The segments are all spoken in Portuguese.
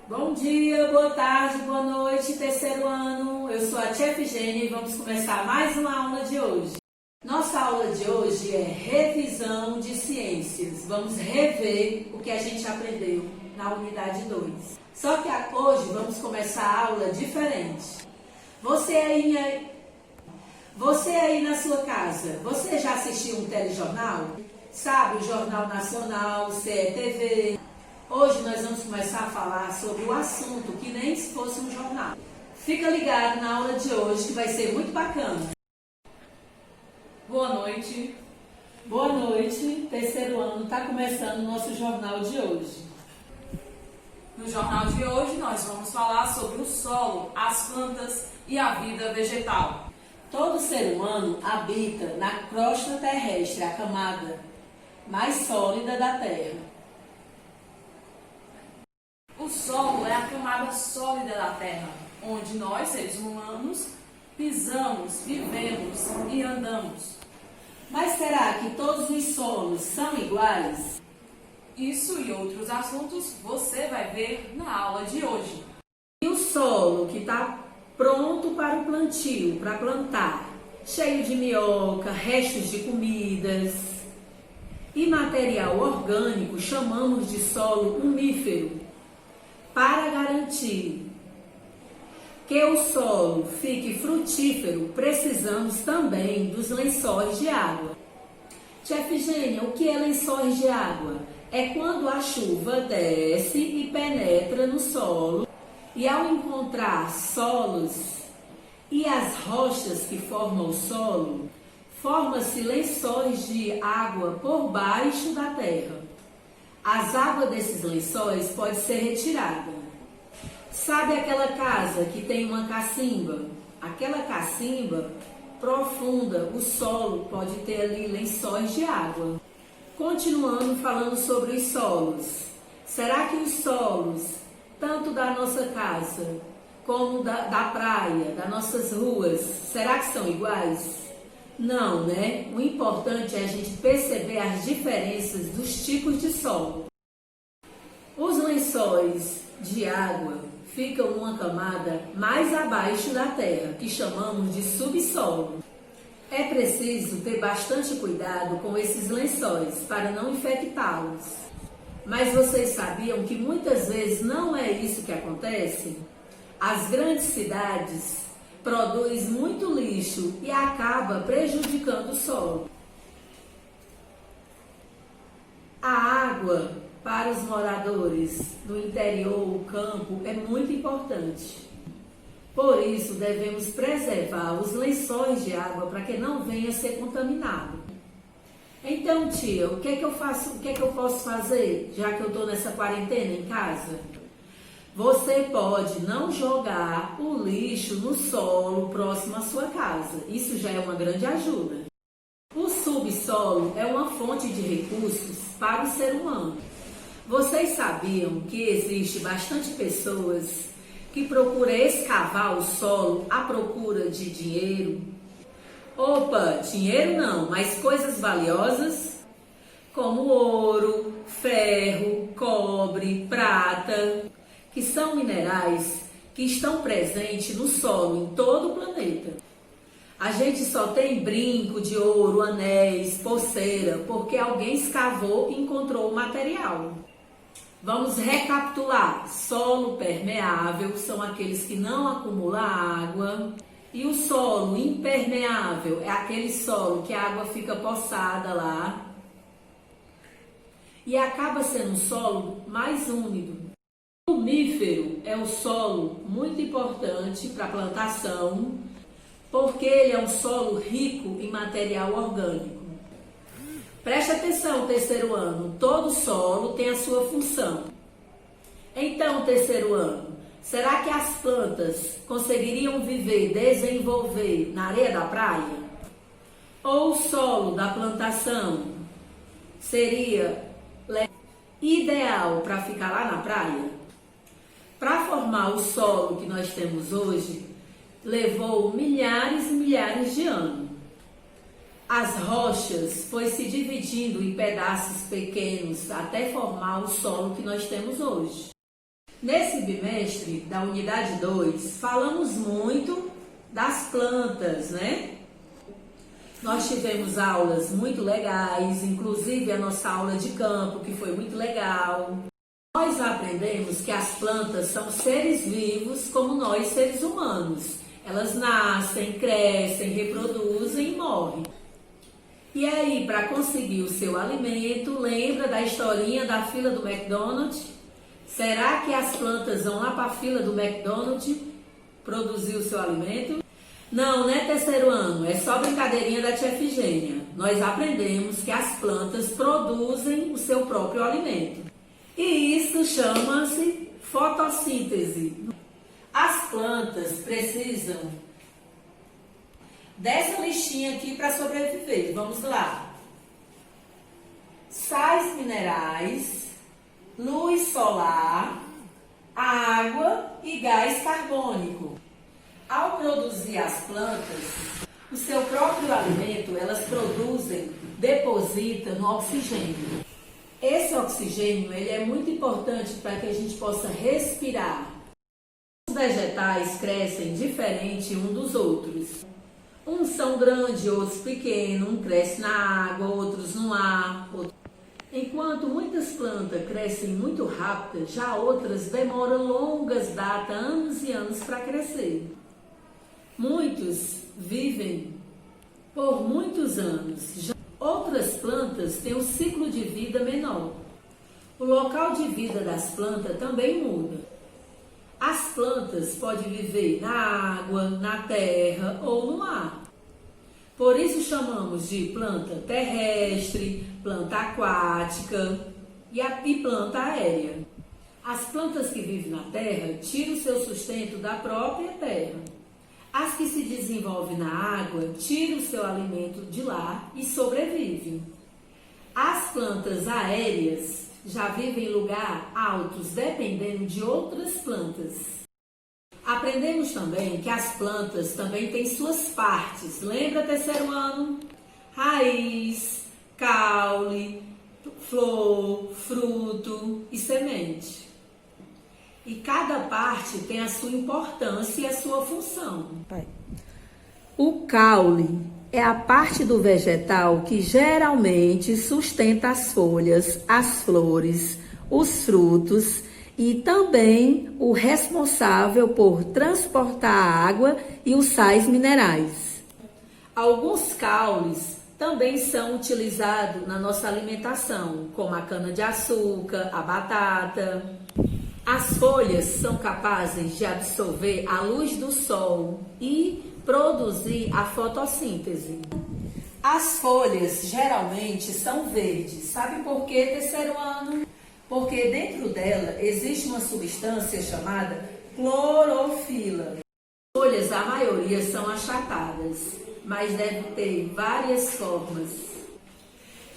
Bom dia, boa tarde, boa noite, terceiro ano. Eu sou a Tia Efigênia e vamos começar mais uma aula de hoje. Nossa aula de hoje é revisão de ciências. Vamos rever o que a gente aprendeu na unidade 2. Só que hoje vamos começar a aula diferente. Você aí na sua casa, você já assistiu um telejornal? Sabe, o Jornal Nacional, o CETV? Hoje nós vamos começar a falar sobre o assunto que nem se fosse um jornal. Fica ligado na aula de hoje que vai ser muito bacana. Boa noite. Boa noite, terceiro ano, está começando o nosso jornal de hoje. No jornal de hoje nós vamos falar sobre o solo, as plantas e a vida vegetal. Todo ser humano habita na crosta terrestre, a camada mais sólida da Terra. O solo é a camada sólida da Terra, onde nós, seres humanos, pisamos, vivemos e andamos. Mas será que todos os solos são iguais? Isso e outros assuntos você vai ver na aula de hoje. E o solo que está pronto para o plantio, para plantar, cheio de minhoca, restos de comidas e material orgânico, chamamos de solo umífero. Para garantir que o solo fique frutífero, precisamos também dos lençóis de água. Tia Efigênia, o que é lençóis de água? É quando a chuva desce e penetra no solo e ao encontrar solos e as rochas que formam o solo, forma-se lençóis de água por baixo da terra. As águas desses lençóis pode ser retirada. Sabe aquela casa que tem uma cacimba? Aquela cacimba profunda, o solo pode ter ali lençóis de água. Continuando falando sobre os solos. Será que os solos, tanto da nossa casa como da praia, das nossas ruas, será que são iguais? Não, né? O importante é a gente perceber as diferenças dos tipos de solo. Os lençóis de água ficam numa camada mais abaixo da terra, que chamamos de subsolo. É preciso ter bastante cuidado com esses lençóis para não infectá-los. Mas vocês sabiam que muitas vezes não é isso que acontece? As grandes cidades produz muito lixo e acaba prejudicando o solo. A água para os moradores do interior, o campo, é muito importante. Por isso, devemos preservar os lençóis de água para que não venha a ser contaminado. Então, tia, o que é que eu faço? O que é que eu posso fazer, já que eu estou nessa quarentena em casa? Você pode não jogar o lixo no solo próximo à sua casa. Isso já é uma grande ajuda. O subsolo é uma fonte de recursos para o ser humano. Vocês sabiam que existe bastante pessoas que procuram escavar o solo à procura de dinheiro? Opa, dinheiro não, mas coisas valiosas como ouro, ferro, cobre, prata, que são minerais que estão presentes no solo em todo o planeta. A gente só tem brinco de ouro, anéis, pulseira, porque alguém escavou e encontrou o material. Vamos recapitular. Solo permeável são aqueles que não acumulam água. E o solo impermeável é aquele solo que a água fica poçada lá e acaba sendo um solo mais úmido. O umífero é um solo muito importante para a plantação, porque ele é um solo rico em material orgânico. Preste atenção, terceiro ano, todo solo tem a sua função. Então, terceiro ano, será que as plantas conseguiriam viver, desenvolver na areia da praia? Ou o solo da plantação seria ideal para ficar lá na praia? Para formar o solo que nós temos hoje, levou milhares e milhares de anos. As rochas foi se dividindo em pedaços pequenos até formar o solo que nós temos hoje. Nesse bimestre da unidade 2, falamos muito das plantas, né? Nós tivemos aulas muito legais, inclusive a nossa aula de campo, que foi muito legal. Nós aprendemos que as plantas são seres vivos como nós, seres humanos. Elas nascem, crescem, reproduzem e morrem. E aí, para conseguir o seu alimento, lembra da historinha da fila do McDonald's? Será que as plantas vão lá para a fila do McDonald's produzir o seu alimento? Não, né, terceiro ano? É só brincadeirinha da tia Efigênia. Nós aprendemos que as plantas produzem o seu próprio alimento. E isso chama-se fotossíntese. As plantas precisam dessa listinha aqui para sobreviver. Vamos lá. Sais minerais, luz solar, água e gás carbônico. Ao produzir as plantas, o seu próprio alimento, elas produzem, depositam no oxigênio. Esse oxigênio, ele é muito importante para que a gente possa respirar. Os vegetais crescem diferente um dos outros. Uns são grandes, outros pequenos, um cresce na água, outros no ar. Enquanto muitas plantas crescem muito rápido, já outras demoram longas datas, anos e anos para crescer. Muitos vivem por muitos anos. Já outras plantas têm um ciclo de vida menor. O local de vida das plantas também muda. As plantas podem viver na água, na terra ou no ar. Por isso chamamos de planta terrestre, planta aquática e planta aérea. As plantas que vivem na terra tiram o seu sustento da própria terra. As que se desenvolvem na água tiram o seu alimento de lá e sobrevivem. As plantas aéreas já vivem em lugares altos, dependendo de outras plantas. Aprendemos também que as plantas também têm suas partes. Lembra, terceiro ano? Raiz, caule, flor, fruto e semente. E cada parte tem a sua importância e a sua função. O caule é a parte do vegetal que geralmente sustenta as folhas, as flores, os frutos e também o responsável por transportar a água e os sais minerais. Alguns caules também são utilizados na nossa alimentação, como a cana-de-açúcar, a batata. As folhas são capazes de absorver a luz do sol e produzir a fotossíntese. As folhas geralmente são verdes. Sabe por quê, terceiro ano? Porque dentro dela existe uma substância chamada clorofila. As folhas, a maioria, são achatadas, mas deve ter várias formas.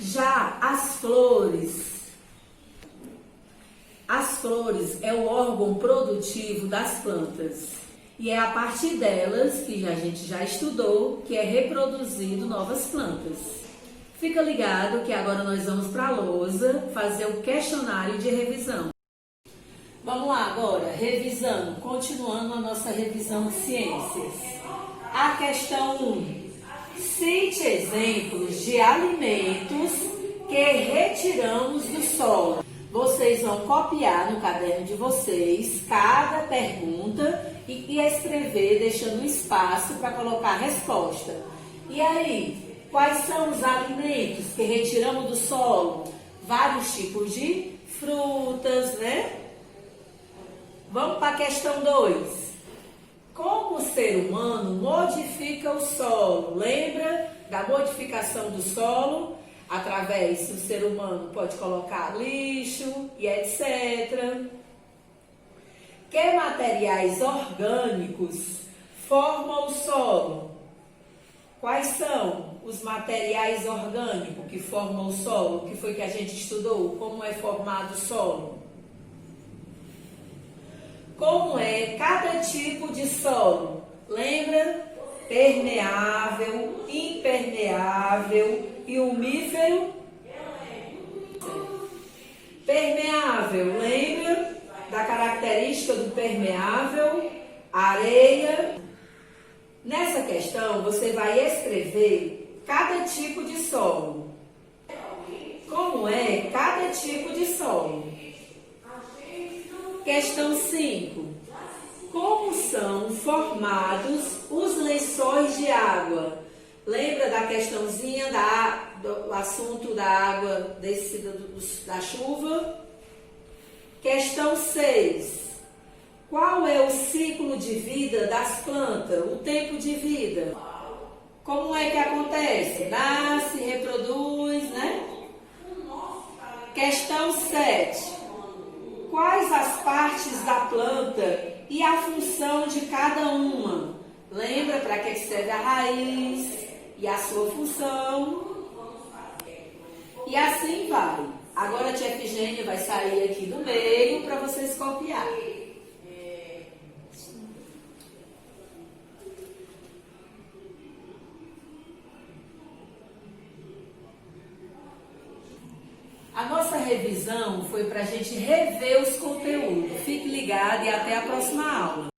Já as flores é o órgão produtivo das plantas. E é a partir delas, que a gente já estudou, que é reproduzido novas plantas. Fica ligado que agora nós vamos para a lousa fazer o questionário de revisão. Vamos lá agora, revisando, continuando a nossa revisão de ciências. A questão 1. Cite exemplos de alimentos que retiramos do solo. Vocês vão copiar no caderno de vocês cada pergunta e escrever, deixando um espaço para colocar a resposta. E aí, quais são os alimentos que retiramos do solo? Vários tipos de frutas, né? Vamos para a questão 2. Como o ser humano modifica o solo? Lembra da modificação do solo? Através do ser humano pode colocar lixo e etc. Que materiais orgânicos formam o solo? Quais são os materiais orgânicos que formam o solo? Que foi que a gente estudou? Como é formado o solo? Como é cada tipo de solo? Lembra? Permeável, impermeável e umífero? Permeável, lembra da característica do permeável, areia. Nessa questão, você vai escrever cada tipo de solo. Como é cada tipo de solo? Questão 5. Como são formados os lençóis de água? Lembra da questãozinha do assunto da água descida da chuva? Questão 6. Qual é o ciclo de vida das plantas? O tempo de vida? Como é que acontece? Nasce, reproduz, né? Questão 7. Quais as partes da planta e a função de cada uma? Lembra para que serve a raiz e a sua função? E assim vai. Agora a tia Efigênia vai sair aqui do meio para vocês copiarem. A nossa revisão foi para a gente rever os conteúdos. Fique ligado e até a próxima aula.